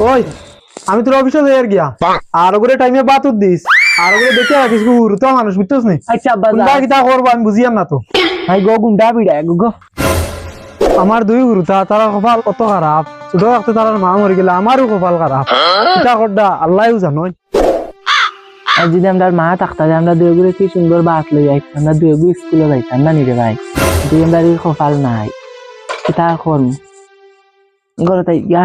ওই আমি তোর অফিসে যাই আর গিয়া আর ওগুলো টাইমে বাতুর দিস আর ওগুলো দেখে রাখিস তো মানুষ বুঝতেছ নি। আচ্ছা আব্বা কোনটা কিতা করবো আমি বুঝিয়াম না তো। ভাই গো গুন্ডা বিড়া গো আমার দুই গুরুতা তারা কপাল কত খারাপ, ছোট থাকতে তার মা মরে গেলে আমারও কপাল খারাপ। কিতা করডা আল্লাহও জানোই। আর যদি আমরা মা থাকতাম আমরা দুই গুলো কি সুন্দর বাত লই যাইতাম, আমরা দুই গু স্কুলে যাইতাম না নিরে ভাই। যদি আমরা এই কপাল নাই কিতা করম ঘরে তাই গা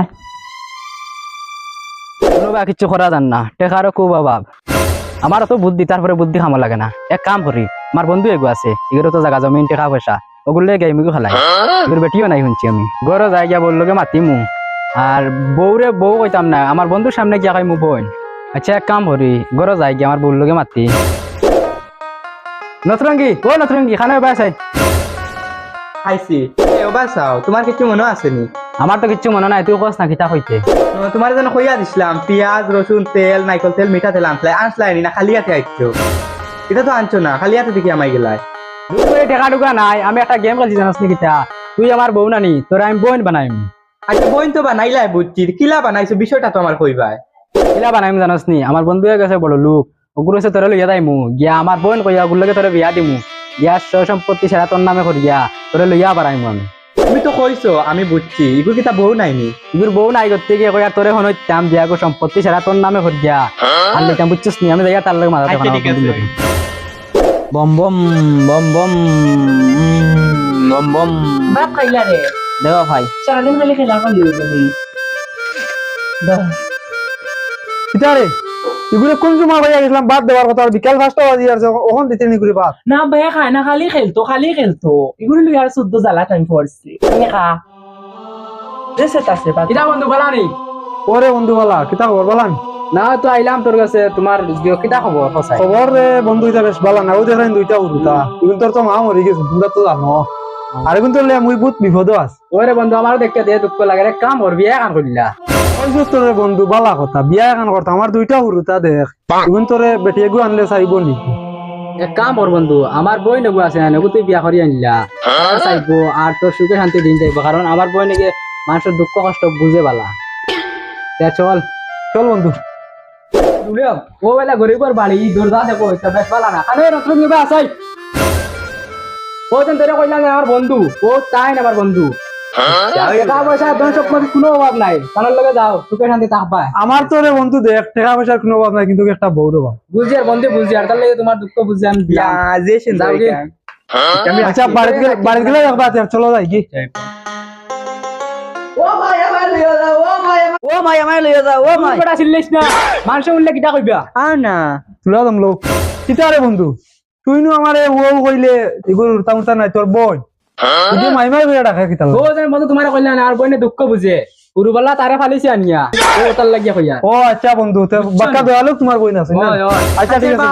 কোনো কিছু করা যান না, টেকারও খুব অভাব। আমারও তো বুদ্ধি, তারপরে বুদ্ধি খামো লাগে না। এক কাম করি, আমার বন্ধু এগো আছে, এগুলো তো জায়গা জমিন টাকা পয়সা ওগুলো গেমিগো খেলাই, এগুলো বেটিও নাই শুনছি আমি। গরো যাই গিয়া বললোকে মাতিমু আর বউরে বউ কইতাম না, আমার বন্ধুর সামনে গিয়া খাই মু বোন। আচ্ছা এক কাম করি, গরো যাই গিয়া আমার বউলোকে মাতি। নতরঙ্গি ও নতরঙ্গি খানা বাসাই খাইছি এবার চাও তোমার কিছু মনে আসেনি? আমার তো কিচ্ছু মনে নাই, তুই কস না কিতা কইতে। তোমার জন্য কইয়া দিছিলাম পেঁয়াজ রসুন তেল নাইকল তেল মিঠা তেল আনসলাই না খালি হাতে আইছো? এটা তো আনছো না, খালি হাতে দেখি আমাই গেলাই। টাকা টুকা নাই, আমি একটা গেম খেলছি জানাস নি কিতা, তুই আমার বউ নানি তোরা আমি বোন বানাইম। আচ্ছা বইন তো বানাইলাই বুঝছি, কিলা বানাইছো বিষয়টা তো আমার কইবাই। কিলা বানাইম জানাস নি, আমার বন্ধু হয়ে গেছে বড় লোক, ওগুলো সে তোরা লইয়া যাইমু গিয়া আমার বোন কইয়া ওগুলোকে তোরা বিয়া দিমু, গিয়া সয় সম্পত্তি সেরা তোর নামে করিয়া তোরা লইয়া বাড়াইমু আমি। তুমি তো কইছো আমি বুঝছি, এগুলো কিতা বউ নাইনি? ইগুর বউ নাই করতে গিয়ে কইয়া তোরে হনইতাম দিয়া গো সম্পত্তি সেরা তোর নামে করিয়া আর লইতাম বুঝছিস নি। আমি যাইয়া তার লগে মাথা আচ্ছা, ঠিক আছে। বম বম বম বম বম বম বাপ খাইলা রে দেওয়া ভাই। সারাদিন খালি খেলা করলি তুমি কিতা রে এগুলো কোন সময় ভাইয়া গেছিলাম বাদ দেওয়ার কথা, বিকাল 5টা বাজি আর ওখান দিতে নি করে বাদ। না ভাই খায় না খালি খেলতো এগুলো লই আর শুদ্ধ জ্বালা টাইম পড়ছি তুমি খা রেসেট আছে বাদ কিতা বন্ধু বলা নি? ওরে বন্ধু বলা কিতা খবর বলান? না তো আইলাম তোর কাছে, তোমার কিতা খবর সসাই? খবর রে বন্ধু এটা বেশ বালা না, ও দেখেন দুইটা উরুতা এখন তোর তো মা মরে গেছে তোমরা তো জানো। আর এখন তোর মুই বহুত বিপদ আস। ওরে বন্ধু আমারও দেখতে দিয়ে দুঃখ লাগে রে, কাম ওর বিয়ে কান করিলা। কইছো তোরে বন্ধু বালা কথা, বিয়া এখন করতা আমার দুইটা উরুতা দেখ এখন তোরে বেটি এগু আনলে চাইব নাকি? এক কাম ওর বন্ধু, আমার বই নেগু আছে না, নেগু তুই বিয়া করি আনলা চাইবো আর তোর সুখে শান্তি দিন যাইবো, কারণ আমার বই নাকি মানুষের দুঃখ কষ্ট বুঝে বালা। চল চল বন্ধু। ও বেলা গরিবর বাড়ি দুর্গা দেখো বেশ বালা না আরে নতুন নিবে আসাই। ও যেন তোরে কইলাম আমার বন্ধু, ও তাই না আমার বন্ধু। টাকা পয়সা ধন সম্পত্তি কোনো অভাব নাই, কারোর লগে যাও সুখে শান্তি থাকবা। আমার তো রে বন্ধু দেখ টাকা পয়সার কোনো অভাব নাই, কিন্তু একটা বউ দেবা। বুঝি আর বন্ধু বুঝি আর তার লাগে তোমার দুঃখ বুঝি আমি দিলাম। যে যাও গে। আচ্ছা বাড়িতে গেলে দেখবা চলো যাই কি। ও ভাই আমার লইয়া যাও ও ভাই বড় আসিলিস না, মানুষ উঠলে কিটা কইবা? না তুলা দম লোক কিতা রে বন্ধু, তুই নু আমারে ও কইলে এগুলো উড়তা উড়তা নাই তোর বোন তুই মাইমাই করে রাখা কিতা ও যেন বন্ধু তোমার কইলা না আর বইনে দুঃখ বুঝে উরুবালা তারে ফালিছে আনিয়া ও তার লাগিয়া কইয়া। ও আচ্ছা বন্ধু বাক্কা দেওয়া লোক তোমার বোন আছে না? ওই, ওই। আচ্ছা ঠিক আছে।